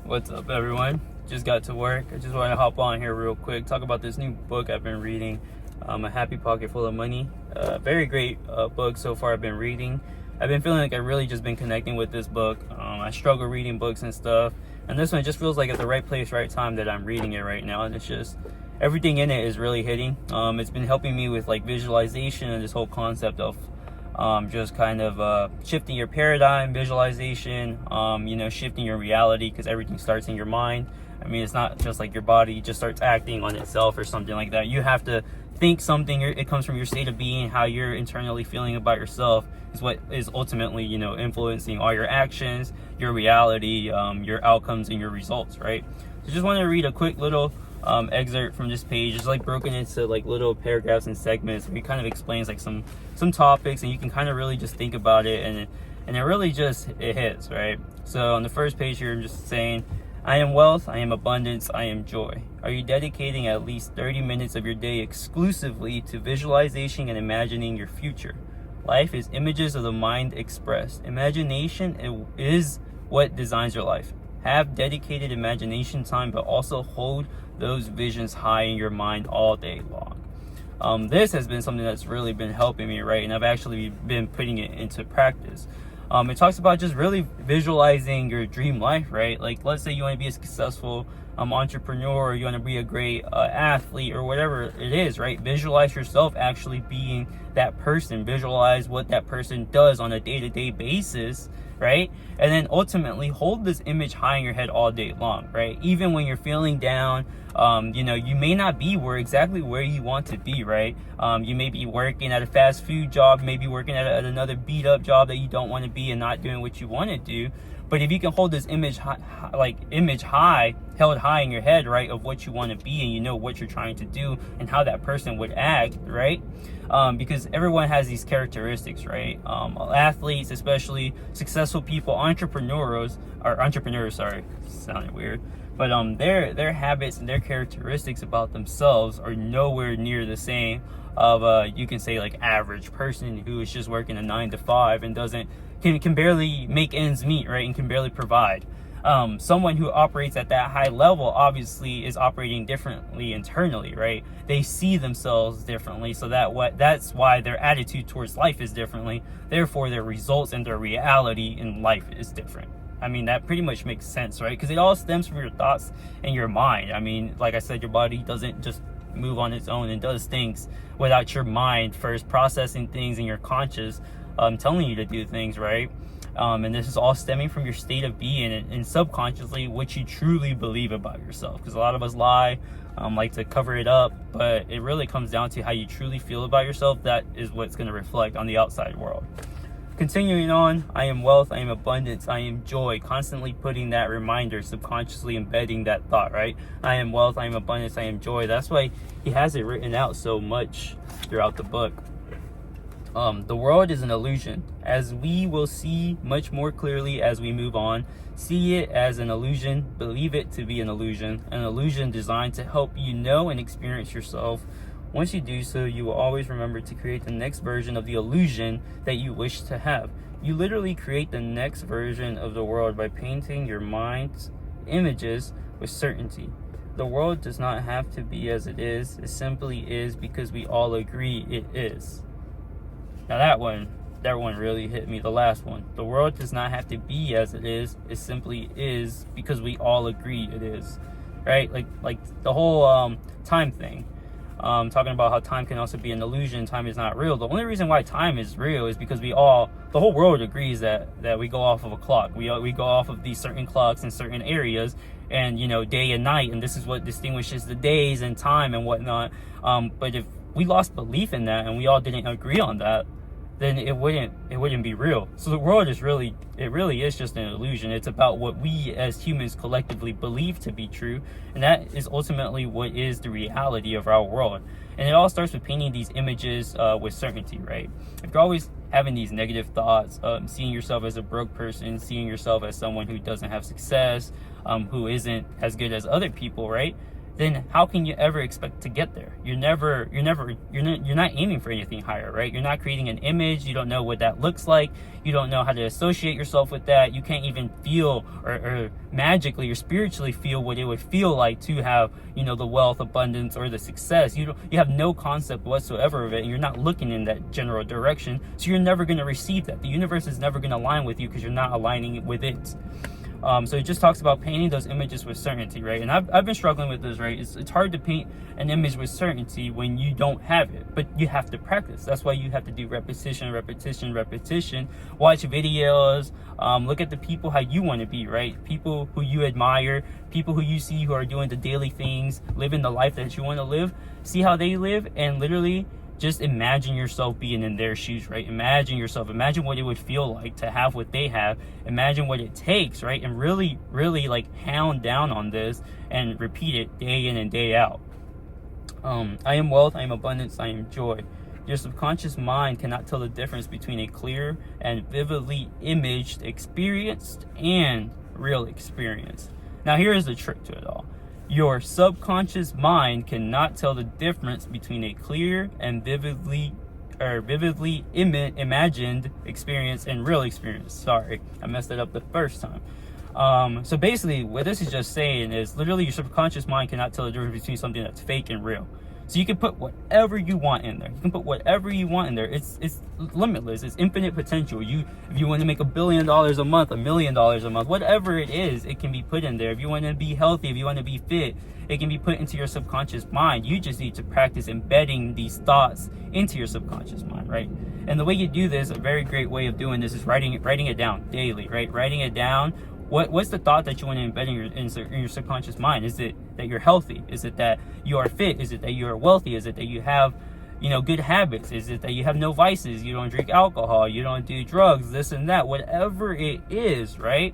What's up, everyone? Just got to work. I just want to hop on here real quick, talk about this new book I've been reading, A Happy Pocket Full of Money. Very great book so far I've been reading. I've been feeling like I've really just been connecting with this book. I struggle reading books and stuff, and this one just feels like at the right place, right time that I'm reading it right now, and it's just, everything in it is really hitting. It's been helping me with like visualization and this whole concept of just kind of shifting your paradigm, visualization, shifting your reality, because everything starts in your mind. I mean, it's not just like your body just starts acting on itself or something like that. You have to think something. It comes from your state of being. How you're internally feeling about yourself is what is ultimately, influencing all your actions, your reality, your outcomes, and your results, right? So just want to read a quick little excerpt from this page. It's like broken into like little paragraphs and segments where he kind of explains like some topics, and you can kind of really just think about it, and it really just it hits, right? So on the first page here, I'm just saying, I am wealth, I am abundance, I am joy. Are you dedicating at least 30 minutes of your day exclusively to visualization and imagining your future? Life is images of the mind expressed. Imagination is what designs your life. Have dedicated imagination time, but also hold those visions high in your mind all day long. This has been something that's really been helping me, right? And I've actually been putting it into practice. It talks about just really visualizing your dream life, right? Like, let's say you want to be a successful entrepreneur, or you want to be a great athlete, or whatever it is, right? Visualize yourself actually being that person. Visualize what that person does on a day-to-day basis, right? And then ultimately hold this image high in your head all day long, right? Even when you're feeling down, you may not be exactly where you want to be, right? You may be working at a fast food job, maybe working at another beat up job that you don't want to be and not doing what you want to do. But if you can hold this image high, held high in your head, right, of what you want to be, and you know what you're trying to do and how that person would act, right? Because everyone has these characteristics, right? Athletes, especially successful people, entrepreneurs, sorry, sounded weird. But their habits and their characteristics about themselves are nowhere near the same of you can say like average person who is just working a 9 to 5 and can barely make ends meet, right, and can barely provide. Someone who operates at that high level obviously is operating differently internally, right? They see themselves differently, so that's why their attitude towards life is differently. Therefore, their results and their reality in life is different. I mean, that pretty much makes sense, right? Because it all stems from your thoughts and your mind. I mean, like I said, your body doesn't just move on its own and does things without your mind first processing things and your conscious telling you to do things, right? And this is all stemming from your state of being and subconsciously what you truly believe about yourself. Because a lot of us lie, like to cover it up, but it really comes down to how you truly feel about yourself. That is what's going to reflect on the outside world. Continuing on, I am wealth, I am abundance, I am joy. Constantly putting that reminder, subconsciously embedding that thought, right? I am wealth, I am abundance, I am joy. That's why he has it written out so much throughout the book. The world is an illusion, as we will see much more clearly as we move on. See it as an illusion, believe it to be an illusion designed to help you know and experience yourself. Once you do so, you will always remember to create the next version of the illusion that you wish to have. You literally create the next version of the world by painting your mind's images with certainty. The world does not have to be as it simply is because we all agree it is. Now that one really hit me, the last one. The world does not have to be as it simply is because we all agree it is, right? Like the whole time thing. Talking about how time can also be an illusion. Time is not real. The only reason why time is real is because the whole world agrees that we go off of a clock. We go off of these certain clocks in certain areas, and day and night, and this is what distinguishes the days and time and whatnot. But if we lost belief in that and we all didn't agree on that, then it wouldn't be real. So the world really is just an illusion. It's about what we as humans collectively believe to be true, and that is ultimately what is the reality of our world. And it all starts with painting these images with certainty, right? If you're always having these negative thoughts, seeing yourself as a broke person, seeing yourself as someone who doesn't have success, who isn't as good as other people, right? then how can you ever expect to get there? You're not aiming for anything higher, right? You're not creating an image. You don't know what that looks like. You don't know how to associate yourself with that. You can't even feel or magically or spiritually feel what it would feel like to have, the wealth, abundance, or the success. You have no concept whatsoever of it, and you're not looking in that general direction, so you're never going to receive that. The universe is never going to align with you because you're not aligning with it. So it just talks about painting those images with certainty, right? And I've been struggling with this, right? It's hard to paint an image with certainty when you don't have it, but you have to practice. That's why you have to do repetition. Watch videos, look at the people how you want to be, right? People who you admire, people who you see who are doing the daily things, living the life that you want to live. See how they live, and literally just imagine yourself being in their shoes, right? Imagine what it would feel like to have what they have. Imagine what it takes, right? And really, really like hound down on this and repeat it day in and day out. I am wealth, I am abundance, I am joy. Your subconscious mind cannot tell the difference between a clear and vividly imaged experience and real experience. Now here is the trick to it all. Your subconscious mind cannot tell the difference between a clear and vividly imagined experience and real experience. Sorry, I messed it up the first time. So basically, what this is just saying is literally your subconscious mind cannot tell the difference between something that's fake and real. So you can put whatever you want in there. It's limitless. It's infinite potential. If you want to make $1 billion a month, $1 million a month, whatever it is, it can be put in there. If you want to be healthy, if you want to be fit, it can be put into your subconscious mind. You just need to practice embedding these thoughts into your subconscious mind, right? And the way you do this, a very great way of doing this is writing it down daily, right? Writing it down. What's the thought that you want to embed in your subconscious mind? Is it that you're healthy? Is it that you are fit? Is it that you are wealthy? Is it that you have, good habits? Is it that you have no vices? You don't drink alcohol? You don't do drugs? This and that? Whatever it is, right?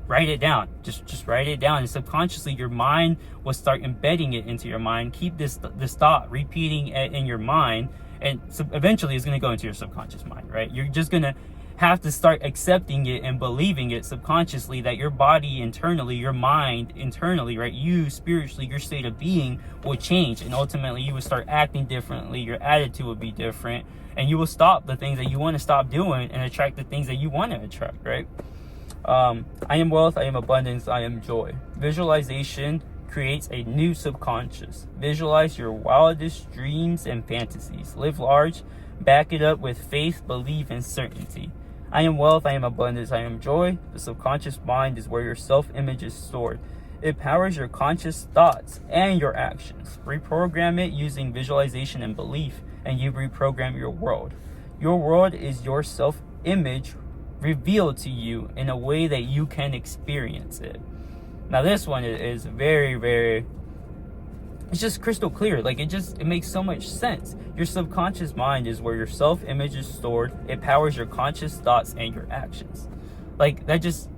Write it down. Just write it down, and subconsciously your mind will start embedding it into your mind. Keep this thought repeating it in your mind, and eventually it's going to go into your subconscious mind, right? You're just going to have to start accepting it and believing it subconsciously, that your body internally, your mind internally, right, you spiritually, your state of being will change, and ultimately you will start acting differently. Your attitude will be different, and you will stop the things that you want to stop doing and attract the things that you want to attract, right? I am wealth, I am abundance, I am joy. Visualization creates a new subconscious. Visualize your wildest dreams and fantasies. Live large, back it up with faith, belief, and certainty. I am wealth, I am abundance, I am joy. The subconscious mind is where your self-image is stored. It powers your conscious thoughts and your actions. Reprogram it using visualization and belief, and you reprogram your world. Your world is your self-image revealed to you in a way that you can experience it. Now this one is very, very, it's just crystal clear. Like it makes so much sense. Your subconscious mind is where your self-image is stored. It powers your conscious thoughts and your actions. Like that just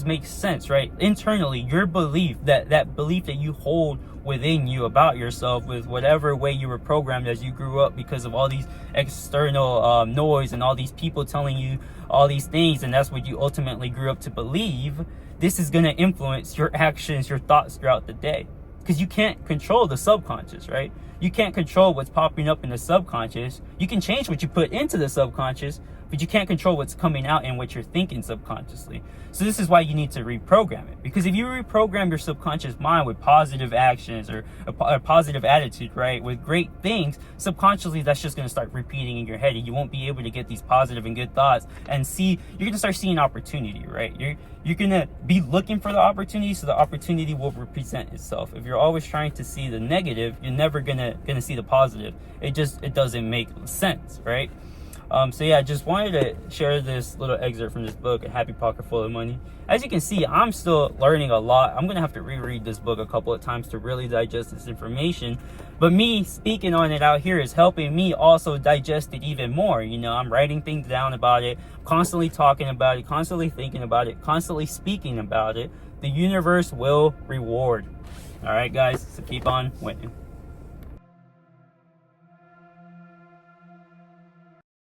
makes sense, right? Internally, your belief, that belief that you hold within you about yourself, with whatever way you were programmed as you grew up because of all these external noise and all these people telling you all these things, and that's what you ultimately grew up to believe. This is going to influence your actions, your thoughts throughout the day, because you can't control the subconscious, right? You can't control what's popping up in the subconscious. You can change what you put into the subconscious, but you can't control what's coming out and what you're thinking subconsciously. So this is why you need to reprogram it. Because if you reprogram your subconscious mind with positive actions or a positive attitude, right, with great things, subconsciously that's just going to start repeating in your head, and you won't be able to get these positive and good thoughts and see. You're going to start seeing opportunity, right? You're going to be looking for the opportunity, so the opportunity will present itself. If you're always trying to see the negative, you're never going to see the positive. It doesn't make sense, right? So yeah, just wanted to share this little excerpt from this book, A Happy Pocket Full of Money. As you can see, I'm still learning a lot. I'm going to have to reread this book a couple of times to really digest this information. But me speaking on it out here is helping me also digest it even more. I'm writing things down about it, constantly talking about it, constantly thinking about it, constantly speaking about it. The universe will reward. All right, guys, so keep on winning.